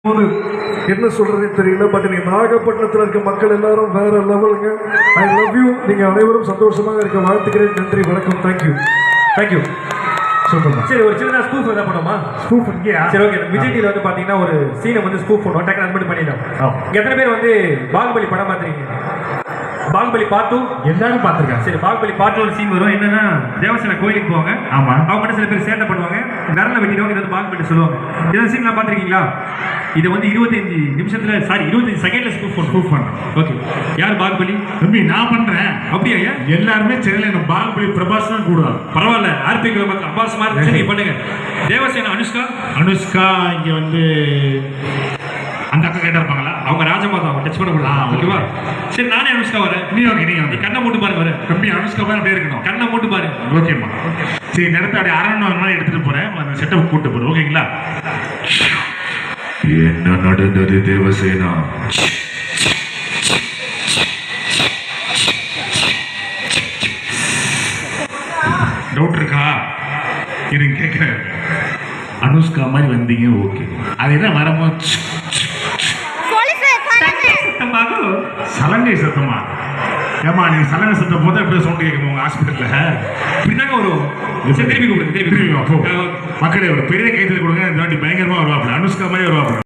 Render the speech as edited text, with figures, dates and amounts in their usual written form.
என்ன சொல்றதே தெரியல. பட் நீ நாகப்பட்டினத்தில் இருக்க மக்கள் எல்லாரும் வேற லெவலுங்க. I love you. நீங்க அனைவரும் சந்தோஷமாக இருக்க வாழ்த்துக்கிறேன். நன்றி, வணக்கம். தேங்க்யூ. தேங்க்யூ. சூப்பர். சரி, ஒரு சின்ன ஸ்கூப் எதாவது பண்ணுமா? ஸ்கூப் இங்கேயா? சரி, ஓகே. விஜய் டிவியில் வந்து பார்த்தீங்கன்னா ஒரு சீனை வந்து ஸ்கூப் பண்ணுவோம். டக்குனு அது மட்டும் பண்ணிடலாம். எத்தனை பேர் வந்து பாகுபலி படம் பார்த்துருக்கீங்க? பாகுபலி பார்ட் 2 எல்லாரும் பார்த்துருக்காங்க. சரி, பாகுபலி பார்ட் 2 ஒரு சீன் வரும். என்னன்னா, தேவசேனா கோயிலுக்கு போவாங்க. ஆமா, அவங்க மட்டும் சில பேர் சேட்டை பண்ணுவாங்க, விரல வெட்டிடுவாங்க. இது வந்து பாகுபலி சொல்லுவாங்க. இந்த சீன்லாம் பார்த்துருக்கீங்களா? இது வந்து 25 நிமிஷத்துல, சாரி 25 செகண்ட்ல ஸ்கூப் பண்ணுறோம். ஓகே, யார் பாகுபலி? தம்பி நான் பண்றேன். அப்படியா? எல்லாருமே சென்னையில் எனக்கு பாகுபலி பிரபாஸ் தான் கூடுவாங்க. பரவாயில்ல, ஆர்பி அப்பாஸ் மாதிரி நீங்க பண்ணுங்க. தேவசேனா அனுஷ்கா இங்க வந்து அந்த அக்கா கேட்டா இருப்பாங்களா? அவங்க ராஜமாதா, அவங்க டச் பண்ண கூடாது. ஓகேவா? சரி, நானே அனுஷ்கா வரேன். நீ ஓகே, நீங்க வந்து கண்ணை மூட்டு பாருங்க. வரேன் தம்பி, அனுஷ்கா மாதிரி அப்படியே இருக்கணும். கண்ணை மூட்டு பாருங்க. ஓகேம்மா. சரி, நேரத்தை அப்படி அரண்மனை எடுத்துட்டு போறேன். அந்த செட்டப் கூட்டு போறேன். ஓகேங்களா? என்ன நடந்தது தேவசேனா? டவுட் இருக்கா? இருங்க கேட்கிறேன். அனுஷ்கா மாதிரி வந்தீங்க, ஓகே. அது என்ன வரும்போது சலங்கை சத்தமா? ஏமா நீ சலங்கை சத்தம் போது எப்படி சவுண்ட் கேட்கணும் உங்க ஹாஸ்பிட்டல்ல? இப்படிதாங்க வரும். திருப்பி கொடுங்க, திருப்பி மக்களே ஒரு பெரிய கைத்தறி கொடுங்க. இந்த வாட்டி பயங்கரமா வருவாப்புல, அனுஷ்கா மாதிரி வருவாப்புல.